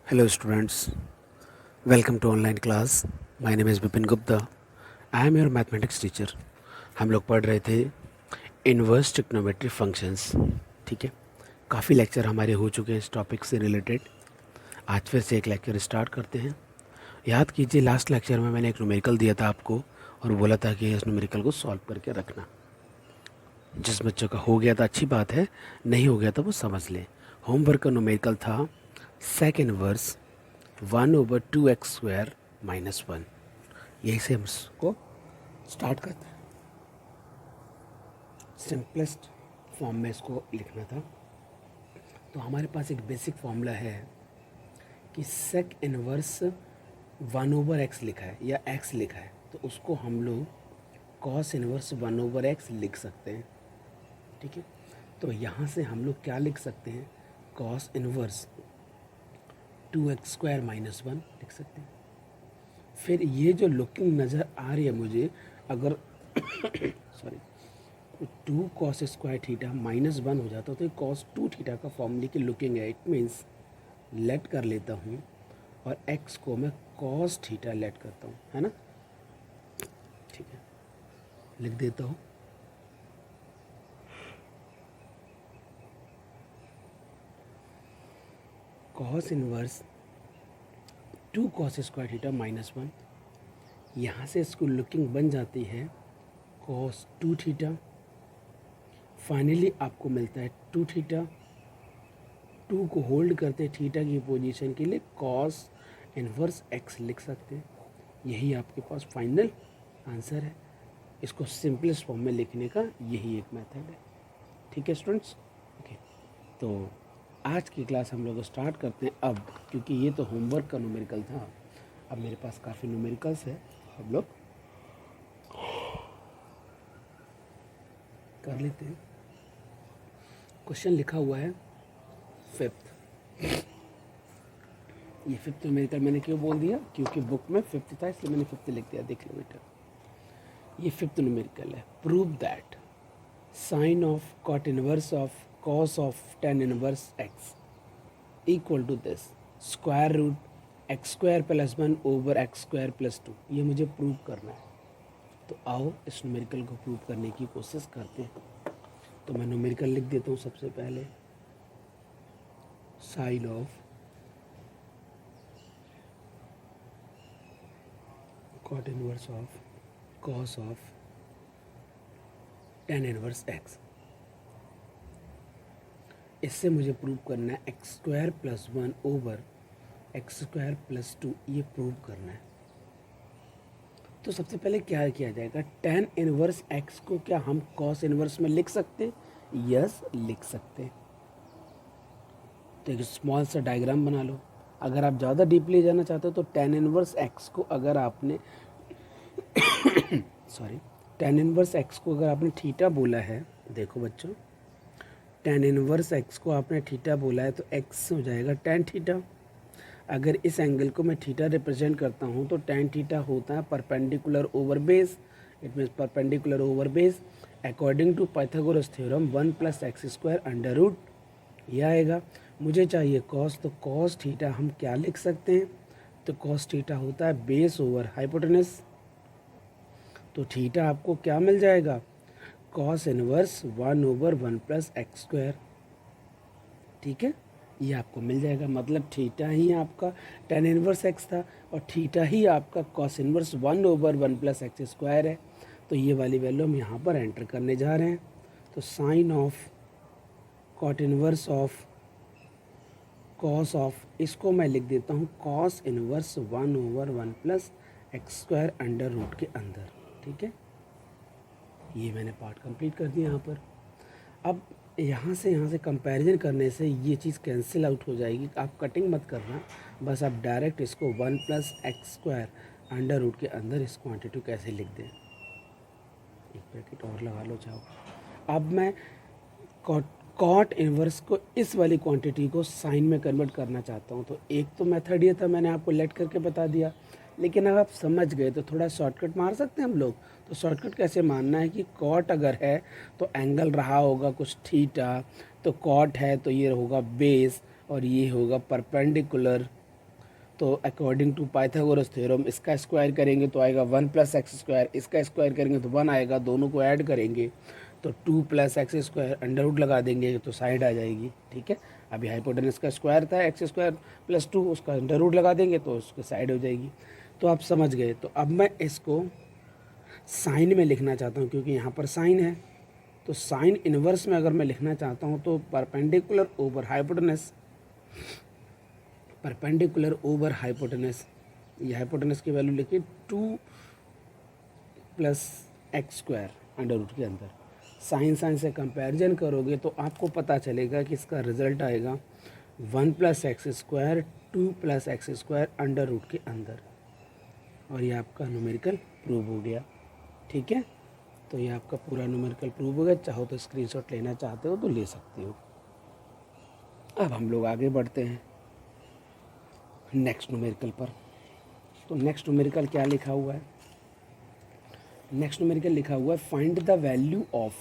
Hello students, welcome to online class. My name is Vipin Gupta. I am your mathematics teacher. हम लोग पढ़ रहे थे inverse trigonometry functions. ठीक है, काफ़ी लेक्चर हमारे हो चुके हैं इस टॉपिक से रिलेटेड. आज फिर से एक लेक्चर स्टार्ट करते हैं. याद कीजिए लास्ट लेक्चर में मैंने एक न्यूमेरिकल दिया था आपको और बोला था कि इस न्यूमेरिकल को सॉल्व करके रखना. जिस बच्चों का हो गया था अच्छी बात है, नहीं हो गया था वो समझ लें. होमवर्क का न्यूमेरिकल था सेक इनवर्स 1/2x² -1. यही से हम इसको स्टार्ट करते हैं. सिंपलेस्ट फॉर्म में इसको लिखना था. तो हमारे पास एक बेसिक फॉर्मूला है कि सेक इनवर्स 1/x लिखा है या x लिखा है तो उसको हम लोग कॉस इनवर्स 1/x लिख सकते हैं. ठीक है, तो यहाँ से हम लोग क्या लिख सकते हैं, कॉस इनवर्स 2x² -1 लिख सकते हैं. फिर ये जो लुकिंग नज़र आ रही है मुझे, अगर सॉरी 2 cos स्क्वायर थीटा -1 हो जाता तो cos 2 थीटा का फॉर्मूले की लुकिंग है. इट मीन्स लेट कर लेता हूँ और x को मैं cos थीटा लेट करता हूँ, है ना. ठीक है, लिख देता हूँ. cos inverse 2 cos square theta -1. यहाँ से इसको लुकिंग बन जाती है cos 2 थीटा. फाइनली आपको मिलता है 2 थीटा. 2 को होल्ड करते थीटा की पोजीशन के लिए cos इनवर्स x लिख सकते हैं. यही आपके पास फाइनल आंसर है. इसको सिंपलेस्ट फॉर्म में लिखने का यही एक मेथड है. ठीक है स्टूडेंट्स, ओके. तो आज की क्लास हम लोग स्टार्ट करते हैं अब, क्योंकि ये तो होमवर्क का न्यूमेरिकल था. अब मेरे पास काफ़ी न्यूमेरिकल्स है, हम लोग कर लेते हैं. क्वेश्चन लिखा हुआ है फिफ्थ. ये फिफ्थ न्यूमेरिकल मैंने क्यों बोल दिया, क्योंकि बुक में फिफ्थ था इसलिए मैंने फिफ्थ लिख दिया. देख लो बेटा, ये फिफ्थ न्यूमेरिकल है. Prove that sine of cot inverse of cos of tan inverse x equal to this square root x² + 1 / x² + 2. ये मुझे प्रूव करना है. तो आओ इस न्यूमेरिकल को प्रूव करने की कोशिश करते हैं. तो मैं न्यूमेरिकल लिख देता हूँ सबसे पहले. Sine of cot inverse of cos of tan inverse x. इससे मुझे प्रूव करना है x² + 1 / x² + 2. ये प्रूव करना है. तो सबसे पहले क्या किया जाएगा, टेन इनवर्स x को क्या हम कॉस इनवर्स में लिख सकते हैं? यस, लिख सकते हैं. तो एक स्मॉल सा डायग्राम बना लो. अगर आप ज़्यादा डीपली जाना चाहते हो तो टेन इनवर्स x को अगर आपने सॉरी टेन इनवर्स x को अगर आपने थीटा बोला है, देखो बच्चों, टेन इनवर्स x को आपने थीटा बोला है तो x हो जाएगा टेन थीटा. अगर इस एंगल को मैं थीटा रिप्रेजेंट करता हूँ तो टेन थीटा होता है perpendicular over base. It means perpendicular over base according to Pythagoras theorem 1 + x² √. यह आएगा. मुझे चाहिए कॉस, तो कॉस थीटा हम क्या लिख सकते हैं, तो कॉस थीटा होता है बेस ओवर हाइपोटेनस. तो थीटा आपको क्या मिल जाएगा, कॉस इनवर्स 1/1 + x². ठीक है, ये आपको मिल जाएगा. मतलब थीटा ही आपका टेन इनवर्स एक्स था और थीटा ही आपका कॉस इनवर्स 1/1 + x² है. तो ये वाली वैल्यू हम यहाँ पर एंटर करने जा रहे हैं. तो sine of cot inverse of cos of, इसको मैं लिख देता हूँ कॉस इनवर्स 1/1 + x² √. के अंदर. ठीक है, ये मैंने पार्ट कंप्लीट कर दिया यहाँ पर. अब यहाँ से कंपैरिजन करने से ये चीज़ कैंसिल आउट हो जाएगी. आप कटिंग मत करना, बस आप डायरेक्ट इसको 1 + x² √. के अंदर इस क्वांटिटी को कैसे लिख दें. एक ब्रैकेट और लगा लो चाहो. अब मैं कॉट इनवर्स को इस वाली क्वांटिटी को साइन में कन्वर्ट करना चाहता हूँ. तो एक तो मेथड ये था, मैंने आपको लेट करके बता दिया. लेकिन अगर आप समझ गए तो थोड़ा शॉर्टकट मार सकते हैं हम लोग. तो शॉर्टकट कैसे मारना है कि कॉट अगर है तो एंगल रहा होगा कुछ थीटा, तो कॉट है तो ये होगा बेस और ये होगा परपेंडिकुलर तो अकॉर्डिंग टू पाइथागोरस थ्योरम इसका स्क्वायर करेंगे तो आएगा 1 + एक्स स्क्वायर, इसका स्क्वायर करेंगे तो 1 आएगा, दोनों को ऐड करेंगे तो 2 + एक्स स्क्वायर, अंडर रूट लगा देंगे तो साइड आ जाएगी। ठीक है, अभी हाइपोटेनस का स्क्वायर था एक्स स्क्वायर + 2, उसका अंडर रूट लगा देंगे तो उसकी साइड हो जाएगी। तो आप समझ गए। तो अब मैं इसको साइन में लिखना चाहता हूँ क्योंकि यहाँ पर साइन है। तो साइन इनवर्स में अगर मैं लिखना चाहता हूँ तो perpendicular over hypotenuse, perpendicular over hypotenuse, ये हाइपोटेनस की वैल्यू लिखिए 2 + एक्स स्क्वायर अंडर रूट के अंदर। साइन साइन से कंपैरिजन करोगे तो आपको पता चलेगा कि इसका रिजल्ट आएगा 1 + x square 2 + x square under root के अंदर, और ये आपका न्यूमेरिकल प्रूव हो गया। ठीक है, तो ये आपका पूरा न्यूमेरिकल प्रूव हो गया। चाहो तो स्क्रीनशॉट लेना चाहते हो तो ले सकते हो। अब हम लोग आगे बढ़ते हैं नेक्स्ट न्यूमेरिकल पर। तो नेक्स्ट न्यूमेरिकल क्या लिखा हुआ है? नेक्स्ट न्यूमेरिकल लिखा हुआ है फाइंड द वैल्यू ऑफ,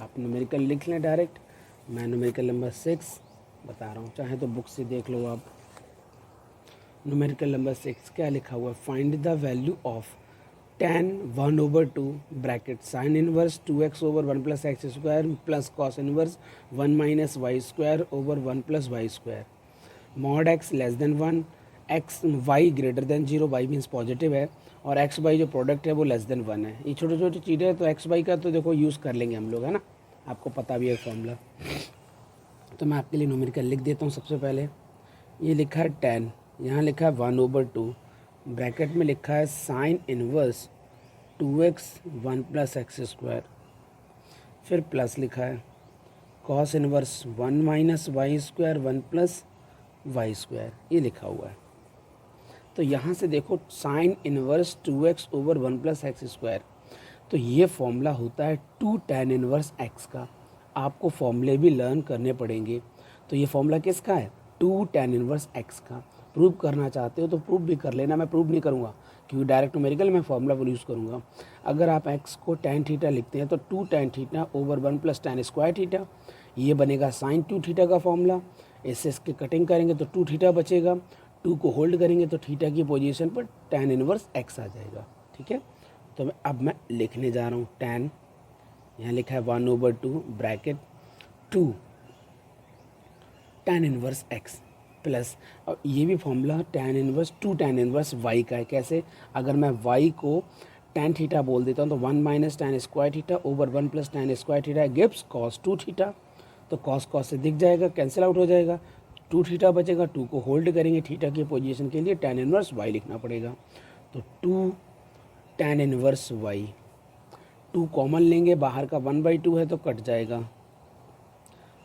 आप न्यूमेरिकल लिख लें डायरेक्ट, मैं न्यूमेरिकल नंबर 6 बता रहा हूँ, चाहे तो बुक से देख लो आप। न्यूमेरिकल नंबर 6 क्या लिखा हुआ है? Find the value of tan 1/2 bracket sine inverse 2x over 1 + x square plus cos inverse 1 - y square over 1 + y square, mod x less than 1, x y greater than 0, y means positive है, और x Y जो product है वो less than 1 है। ये छोटी छोटी चीज़ें हैं तो एक्स वाई का तो देखो यूज़ कर लेंगे हम लोग, है ना, आपको पता भी है फॉर्मूला। तो मैं आपके लिए न्यूमेरिकल लिख देता हूँ। सबसे पहले ये लिखा है tan, यहाँ लिखा है 1/2, ब्रैकेट में लिखा है sine inverse 2x 1 + x square, फिर प्लस लिखा है cos inverse 1 - y square 1 + y square, ये लिखा हुआ है। तो यहाँ से देखो sine inverse 2x over 1 + x square, तो ये फॉर्मूला होता है 2 tan इनवर्स x का। आपको फॉर्मूले भी लर्न करने पड़ेंगे। तो ये फॉर्मूला किसका है? 2 tan इनवर्स x का। प्रूव करना चाहते हो तो प्रूव भी कर लेना, मैं प्रूव नहीं करूँगा क्योंकि डायरेक्ट न्यूमेरिकल में फॉर्मूला यूज़ करूँगा। अगर आप x को tan थीटा लिखते हैं तो 2 tan theta over 1 + tan square theta, ये बनेगा साइन 2 थीटा का फॉर्मूला। इसके कटिंग करेंगे तो 2 थीटा बचेगा, 2 को होल्ड करेंगे तो थीटा की पोजीशन पर tan इनवर्स x आ जाएगा। ठीक है, तो अब मैं लिखने जा रहा हूँ tan, यहाँ लिखा है 1/2 bracket 2 tan inverse x plus, और ये भी formula tan inverse 2 tan inverse y का है। कैसे? अगर मैं y को tan थीटा बोल देता हूँ तो 1 - tan square theta over 1 + tan square theta gives cos 2 theta, तो cos से दिख जाएगा, कैंसिल आउट हो जाएगा, 2 थीटा बचेगा, 2 को होल्ड करेंगे, थीटा की पोजीशन के लिए tan इनवर्स y लिखना पड़ेगा। तो 2 tan इनवर्स y, 2 कॉमन लेंगे, बाहर का 1/2 है तो कट जाएगा,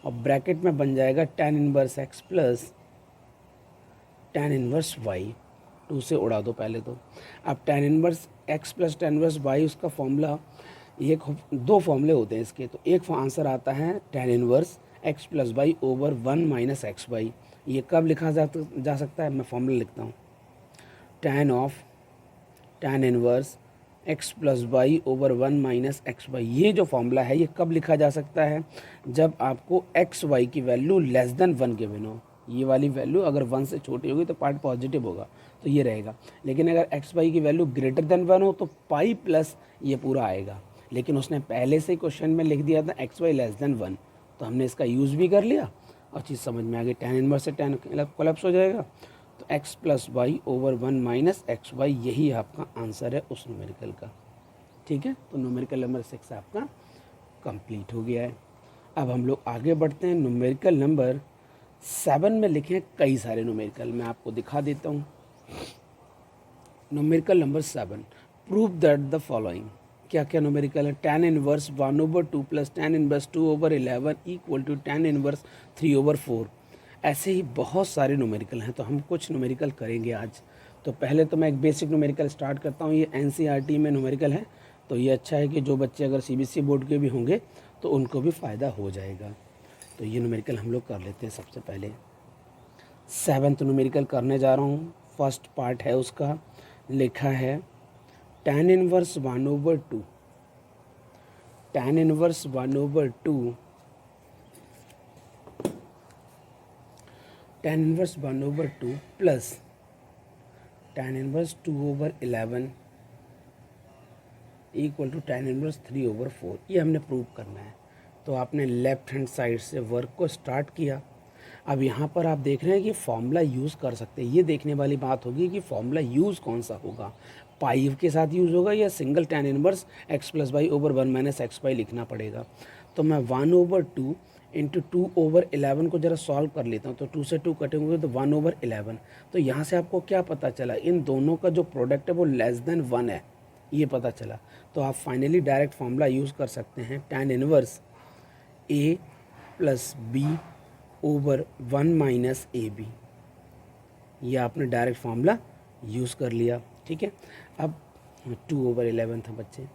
और ब्रैकेट में बन जाएगा tan inverse x plus tan inverse y, 2 से उड़ा दो पहले तो। अब tan inverse x plus tan inverse y, उसका फॉर्मूला एक 2 फॉर्मूले होते हैं इसके, तो एक आंसर आता है tan inverse x plus y over 1 - x y. ये कब लिखा जा सकता है? मैं फॉर्मूला लिखता हूँ, tan inverse x plus y over 1 - x y. ये जो फॉर्मूला है ये कब लिखा जा सकता है? जब आपको एक्स वाई की वैल्यू लेस देन 1 गिवन हो। ये वाली वैल्यू अगर 1 से छोटी होगी तो पार्ट पॉजिटिव होगा, तो ये रहेगा। लेकिन अगर एक्स वाई की वैल्यू ग्रेटर देन 1 हो तो पाई प्लस ये पूरा आएगा। लेकिन उसने पहले से क्वेश्चन में लिख दिया था एक्स वाई लेस देन 1, तो हमने इसका यूज़ भी कर लिया और चीज़ समझ में आ गई। tan इनवर्स से tan कोलैप्स हो जाएगा, तो x plus y over 1 - x y, यही आपका आंसर है उस न्यूमेरिकल का। ठीक है, तो न्यूमेरिकल नंबर 6 आपका कंप्लीट हो गया है। अब हम लोग आगे बढ़ते हैं। न्यूमेरिकल नंबर 7 में लिखे कई सारे न्यूमेरिकल, मैं आपको दिखा देता हूँ। Numerical number 7, prove that the following. क्या क्या न्यूमेरिकल है? tan inverse 1/2 plus tan inverse 2/11 equal to tan inverse 3/4। ऐसे ही बहुत सारे न्यूमेरिकल हैं, तो हम कुछ न्यूमेरिकल करेंगे आज। तो पहले तो मैं एक बेसिक न्यूमेरिकल स्टार्ट करता हूँ। ये एनसीईआरटी में न्यूमेरिकल है, तो ये अच्छा है कि जो बच्चे अगर सीबीएसई बोर्ड के भी होंगे तो उनको भी फ़ायदा हो जाएगा। तो ये न्यूमेरिकल हम लोग कर लेते हैं। सबसे पहले 7th न्यूमेरिकल करने जा रहा हूँ। फर्स्ट पार्ट है उसका, लिखा है tan inverse 1/2, tan inverse 1/2, tan inverse 1/2 plus tan inverse 2/11 equal to tan inverse 3/4, ये हमने प्रूव करना है। तो आपने लेफ्ट हैंड साइड से वर्क को स्टार्ट किया। अब यहाँ पर आप देख रहे हैं कि फॉर्मूला यूज़ कर सकते हैं। ये देखने वाली बात होगी कि फॉर्मूला यूज़ कौन सा होगा, पाई के साथ यूज़ होगा या single tan inverse x plus y over 1 minus x y लिखना पड़ेगा। तो मैं 1/2 इंटू 2/11 को ज़रा सॉल्व कर लेता हूँ। तो 2 से 2 कटेंगे तो 1/11। तो यहाँ से आपको क्या पता चला, इन दोनों का जो प्रोडक्ट है वो लेस देन 1 है, ये पता चला। तो आप फाइनली डायरेक्ट फॉर्मूला यूज़ कर सकते हैं, tan inverse a plus b over 1 minus a b. ये आपने डायरेक्ट फार्मूला यूज़ कर लिया, ठीक है। अब 2/11 था बच्चे।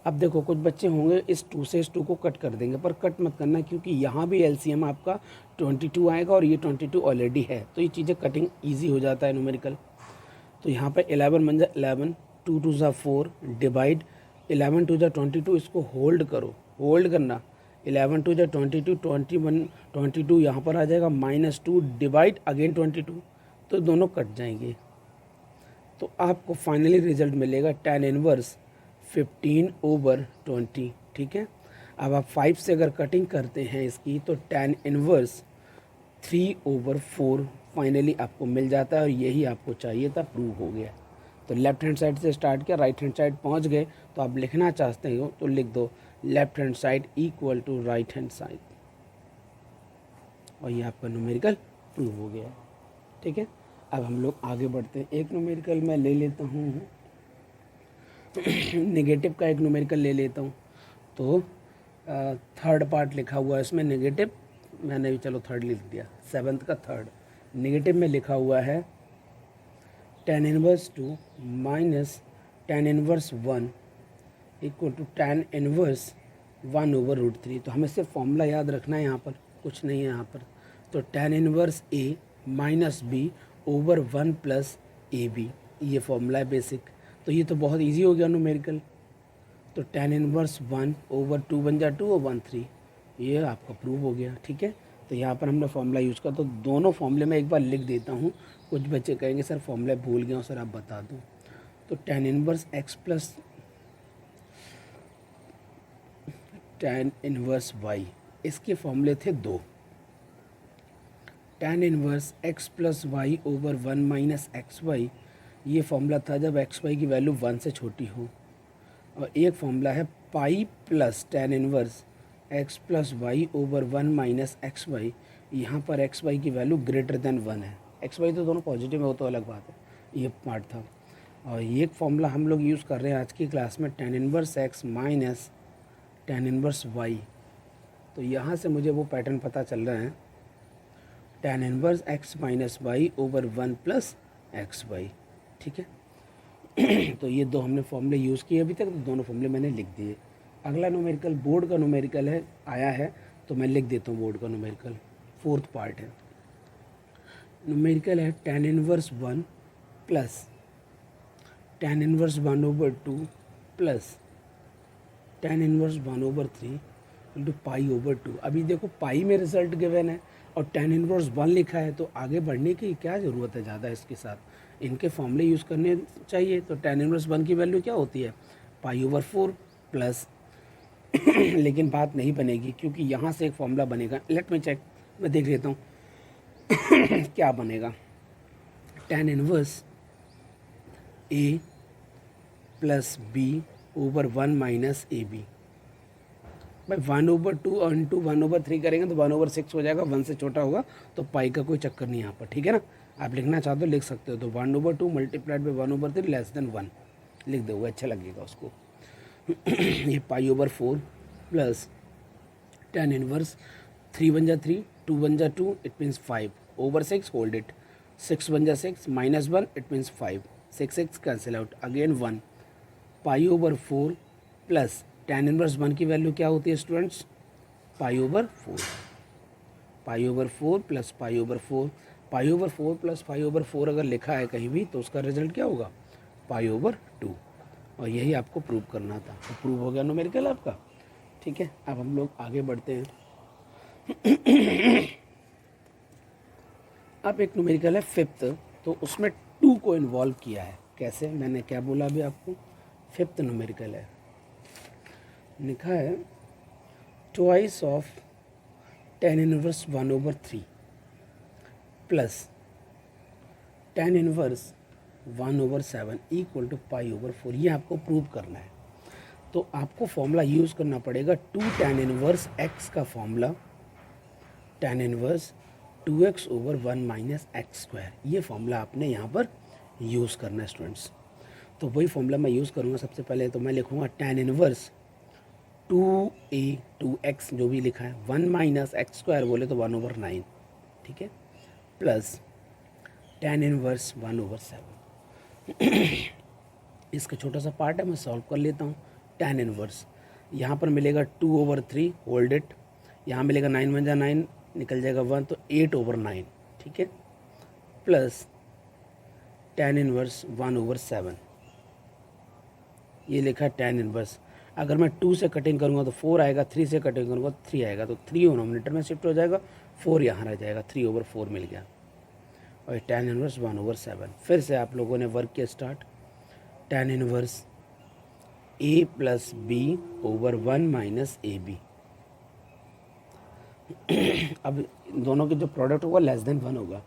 अब देखो कुछ बच्चे होंगे इस 2 से इस 2 को कट कर देंगे, पर कट मत करना क्योंकि यहाँ भी एलसीएम आपका 22 आएगा और ये 22 ऑलरेडी है, तो ये चीज़ें कटिंग ईजी हो जाता है न्यूमेरिकल। तो यहाँ पर 11 बन जाए 11, 2 2 ज़ा 4 डिवाइड 11 2 ज़ा 22, इसको होल्ड करो, होल्ड करना। 11 2 ज़ा 22, 21 22 यहाँ पर आ जाएगा -2 डिवाइड अगेन 22, तो दोनों कट जाएंगे। तो आपको फाइनली रिजल्ट मिलेगा tan इनवर्स 15/20, ठीक है। अब आप 5 से अगर कटिंग करते हैं इसकी तो tan इनवर्स 3/4 फाइनली आपको मिल जाता है, और यही आपको चाहिए था, प्रूव हो गया। तो लेफ्ट हैंड साइड से स्टार्ट किया, राइट हैंड साइड पहुंच गए। तो आप लिखना चाहते हो तो लिख दो left hand side equal to right hand side, और ये आपका न्यूमेरिकल प्रूव हो गया, ठीक है। अब हम लोग आगे बढ़ते हैं। एक न्यूमेरिकल मैं ले लेता हूँ नेगेटिव का, एक न्यूमेरिकल ले लेता हूँ। तो थर्ड पार्ट लिखा हुआ है इसमें नेगेटिव, मैंने भी चलो थर्ड लिख दिया, 7th का थर्ड। नेगेटिव में लिखा हुआ है tan inverse 2 minus tan inverse 1 equal to tan inverse 1/√3। तो हमें सिर्फ फॉर्मूला याद रखना है, यहाँ पर कुछ नहीं है यहाँ पर। तो tan inverse a minus b over 1 plus a b, ये फॉर्मूला है बेसिक। तो ये तो बहुत इजी हो गया न्यूमेरिकल। तो tan इनवर्स 1/2 बन जाए 2 और 1 3, ये आपका प्रूव हो गया, ठीक है। तो यहाँ पर हमने फॉर्मूला यूज़ किया। तो दोनों फॉर्मूले में एक बार लिख देता हूँ, कुछ बच्चे कहेंगे सर फॉर्मूला भूल गया हूँ, सर आप बता दो। तो tan inverse x plus tan inverse y, इसके फॉर्मूले थे 2। tan inverse x plus y over 1 minus x y, ये फॉर्मूला था जब एक्स वाई की वैल्यू 1 से छोटी हो। और एक फॉर्मूला है pi plus tan inverse x plus y over 1 minus x y, यहाँ पर एक्स वाई की वैल्यू ग्रेटर देन 1 है। एक्स वाई तो दोनों पॉजिटिव है, वो तो अलग बात है, ये पार्ट था। और ये फॉर्मूला हम लोग यूज़ कर रहे हैं आज की क्लास में, tan inverse x minus tan inverse y। तो यहाँ से मुझे वो पैटर्न पता चल रहा है, tan inverse x minus y over 1 plus x y, ठीक है। तो ये दो हमने फॉर्मूले यूज़ किए अभी तक, तो दोनों फॉर्मूले मैंने लिख दिए। अगला न्यूमेरिकल बोर्ड का न्यूमेरिकल है, आया है, तो मैं लिख देता हूँ बोर्ड का न्यूमेरिकल। 4th पार्ट है, न्यूमेरिकल है tan inverse 1 plus tan inverse 1/2 plus tan inverse 1/3 into π/2। अभी देखो पाई में रिजल्ट गिवन है और tan इनवर्स 1 लिखा है, तो आगे बढ़ने की क्या ज़रूरत है ज़्यादा, इसके साथ इनके फॉर्मूले यूज़ करने चाहिए। तो tan इनवर्स 1 की वैल्यू क्या होती है, π/4 प्लस लेकिन बात नहीं बनेगी क्योंकि यहाँ से एक फॉर्मूला बनेगा, लेट मी चेक, मैं देख लेता हूँ क्या बनेगा। tan inverse a plus b over 1 minus a b, भाई 1/2 और इंटू 1/3 करेंगे तो 1/6 हो जाएगा, 1 से छोटा होगा तो पाई का कोई चक्कर नहीं यहाँ पर, ठीक है ना। आप लिखना चाहते हो लिख सकते हो। तो 1/2 मल्टीप्लाइड बाई 1/3 लेस देन 1 लिख दोगे, अच्छा लगेगा उसको। ये π/4 प्लस tan इनवर्स 3 बन जा 3, 2 बन जा 2, it means 5 over 6 hold it, 6 बन जा 6 minus 1 it means 5, 6 cancel out again 1, π/4 plus tan inverse 1 की वैल्यू क्या होती है स्टूडेंट्स, π/4, π/4 प्लस π/4, π/4 प्लस π/4 अगर लिखा है कहीं भी तो उसका रिजल्ट क्या होगा, π/2। और यही आपको प्रूव करना था, तो प्रूव हो गया न्यूमेरिकल आपका, ठीक है। अब हम लोग आगे बढ़ते हैं। अब एक न्यूमेरिकल है 5th, तो उसमें टू को इन्वॉल्व किया है। कैसे, मैंने क्या बोला अभी आपको, फिफ्थ न्यूमेरिकल है, लिखा है twice of tan inverse 1/3 plus tan inverse 1/7 equal to π/4। ये आपको प्रूव करना है। तो आपको फॉर्मूला यूज़ करना पड़ेगा 2 tan इनवर्स x का formula, tan inverse 2x/1 - x²। ये फॉर्मूला आपने यहाँ पर यूज़ करना है स्टूडेंट्स। तो वही फॉर्मूला मैं यूज़ करूँगा। सबसे पहले तो मैं लिखूँगा tan इनवर्स 2a 2x जो भी लिखा है, 1 - x² बोले तो 1/9, ठीक है, प्लस tan इनवर्स 1/7। इसका छोटा सा पार्ट है, मैं सॉल्व कर लेता हूँ। tan इनवर्स यहाँ पर मिलेगा 2/3, होल्ड इट, यहाँ मिलेगा 9 × 9 निकल जाएगा 1, तो 8/9, ठीक है, प्लस tan इनवर्स 1/7। ये लिखा है tan इनवर्स। अगर मैं 2 से कटिंग करूँगा तो 4 आएगा, 3 से कटिंग करूँगा तो 3 आएगा, तो 3 डिनोमिनेटर में शिफ्ट हो जाएगा, 4 यहाँ रह जाएगा, 3/4 मिल गया। और tan इनवर्स 1/7। फिर से आप लोगों ने वर्क किया start, tan inverse a + b/1 - ab। अब दोनों के जो प्रोडक्ट होगा <1 होगा।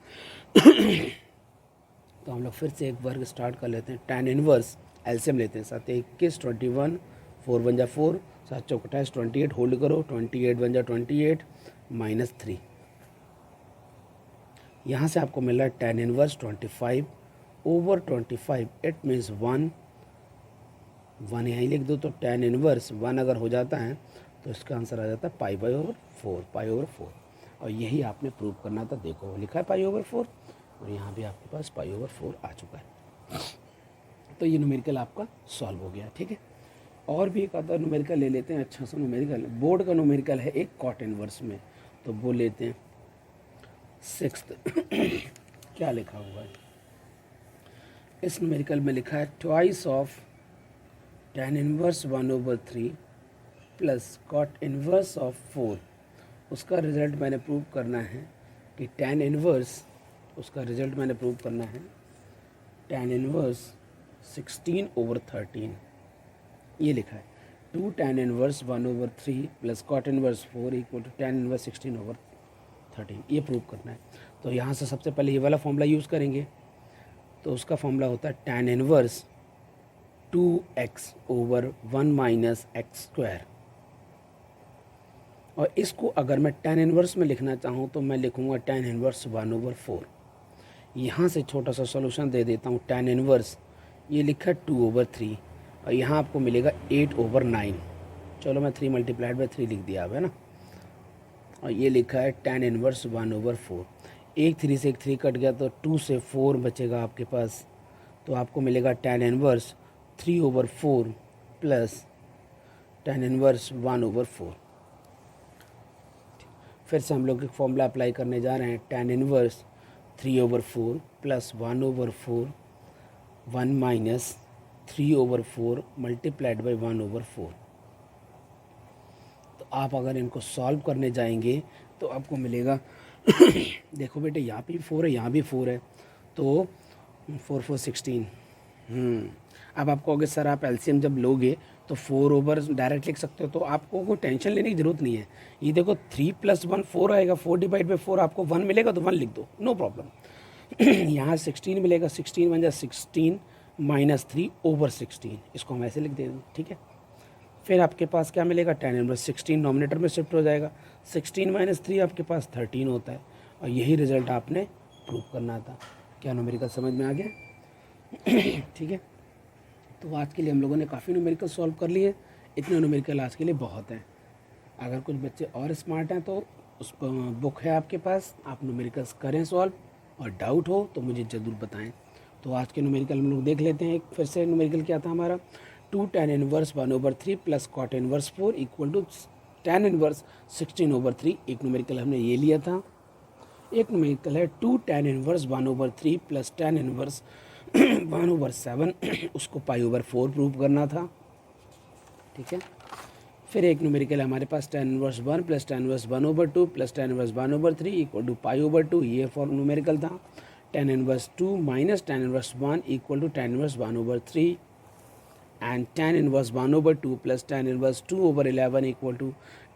तो हम लोग फिर से एक वर्ग स्टार्ट कर लेते हैं। tan इनवर्स एलसीएम लेते हैं, 7 21 21, 4 × 4, 7 × 28 28, होल्ड करो, 28 × 28 -3। यहाँ से आपको मिल रहा है tan इनवर्स 25/25। इट मीन्स 1 यहीं लिख दो, तो tan इनवर्स 1 अगर हो जाता है तो इसका आंसर आ जाता है π/4। और यही आपने प्रूव करना था। देखो लिखा है π/4 और यहाँ भी आपके पास π/4 आ चुका है। तो ये न्यूमेरिकल आपका सॉल्व हो गया, ठीक है। और भी एक आधा न्यूमेरिकल ले लेते हैं, अच्छा सा न्यूमेरिकल, बोर्ड का न्यूमेरिकल है एक cot इनवर्स में, तो वो लेते हैं। 6th क्या लिखा हुआ है इस न्यूमेरिकल में, लिखा है twice of tan inverse 1/3 plus cot inverse of 4। उसका रिज़ल्ट मैंने प्रूव करना है कि tan इनवर्स, उसका रिज़ल्ट मैंने प्रूव करना है tan इनवर्स 16/13। ये लिखा है 2 tan inverse 1/3 plus cot inverse 4 equal to tan inverse 16/13। ये प्रूव करना है। तो यहाँ से सबसे पहले ये वाला फॉर्मूला यूज़ करेंगे। तो उसका फॉर्मूला होता है tan इनवर्स 2x/1 - x²। और इसको अगर मैं tan इनवर्स में लिखना चाहूँ तो मैं लिखूँगा tan इनवर्स 1/4। यहाँ से छोटा सा सॉल्यूशन दे देता हूँ। tan इनवर्स ये लिखा है 2/3 और यहाँ आपको मिलेगा 8/9। चलो मैं 3 × 3 लिख दिया अब, है ना। और ये लिखा है tan इनवर्स 1/4। एक 3 से एक 3 कट गया तो 2 से 4 बचेगा आपके पास, तो आपको मिलेगा tan inverse 3/4 plus tan inverse 1/4। फिर से हम लोग एक फॉर्मूला अप्लाई करने जा रहे हैं। tan inverse 3/4 plus 1/4 1 - 3/4 multiplied by 1/4। तो आप अगर इनको सॉल्व करने जाएंगे तो आपको मिलेगा देखो बेटे, यहाँ भी 4 है, यहाँ भी 4 है, तो 4 4 16। अब आपको अगर सर आप एलसीएम जब लोगे तो 4 डायरेक्ट लिख सकते हो, तो आपको कोई टेंशन लेने की ज़रूरत नहीं है। ये देखो 3 + 1 4 आएगा, 4/4 आपको 1 मिलेगा तो 1 लिख दो, नो प्रॉब्लम। यहाँ 16 मिलेगा, 16 × 16 -3/16, इसको हम ऐसे लिख देंगे, ठीक है। फिर आपके पास क्या मिलेगा, tan इनवर्स 16 नॉमिनेटर में शिफ्ट हो जाएगा, 16 - 3 आपके पास 13 होता है। और यही रिज़ल्ट आपने प्रूव करना था। क्या न्यूमेरिकल समझ में आ गया? ठीक है। तो आज के लिए हम लोगों ने काफ़ी न्यूमेरिकल सॉल्व कर लिए। इतने न्यूमेरिकल आज के लिए बहुत हैं। अगर कुछ बच्चे और स्मार्ट हैं तो उस बुक है आपके पास, आप न्यूमेरिकल्स करें सॉल्व, और डाउट हो तो मुझे ज़रूर बताएं। तो आज के न्यूमेरिकल हम लोग देख लेते हैं। फिर से न्यूमेरिकल क्या था हमारा, 2 tan inverse 1/3 plus cot inverse 4 equal to tan inverse 16/3। एक न्यूमेरिकल हमने ये लिया था। एक न्यूमेरिकल है 2 tan inverse 1/3 plus tan inverse 1/7, उसको π/4 प्रूव करना था, ठीक है। फिर एक न्यूमेरिकल हमारे पास tan inverse 1 plus tan inverse 1/2 plus tan inverse 1/3 equal to π/2, ये फॉर न्यूमेरिकल था। tan inverse 2 minus tan inverse 1 equal to tan inverse 1 over 3, and tan inverse 1 over 2 plus tan inverse 2 over 11 equal to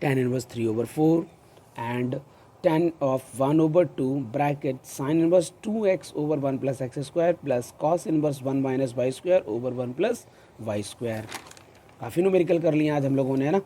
tan inverse 3 over 4, and tan of 1 over 2 bracket sin inverse 2x over 1 plus x square plus cos inverse 1 minus y square over 1 plus y square। काफ़ी numerical कर लिए आज हम लोगों ने, है ना।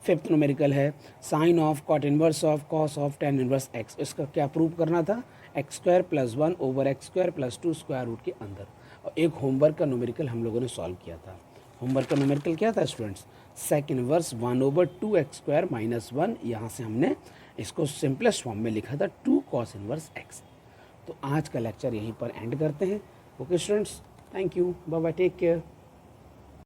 Fifth numerical है sine of cot inverse of cos of tan inverse x. इसका क्या प्रूव करना था, x square plus 1 over x square plus 2 square root के अंदर। और एक होमवर्क का न्यूमेरिकल हम लोगों ने सॉल्व किया था। होमवर्क का न्यूमेरिकल क्या था students, sec inverse 1 over 2 x square minus 1। यहाँ से हमने इसको सिंपलेस्ट फॉर्म में लिखा था 2 कॉस इनवर्स एक्स। तो आज का लेक्चर यहीं पर एंड करते हैं। Okay students, thank you, bye bye, take care.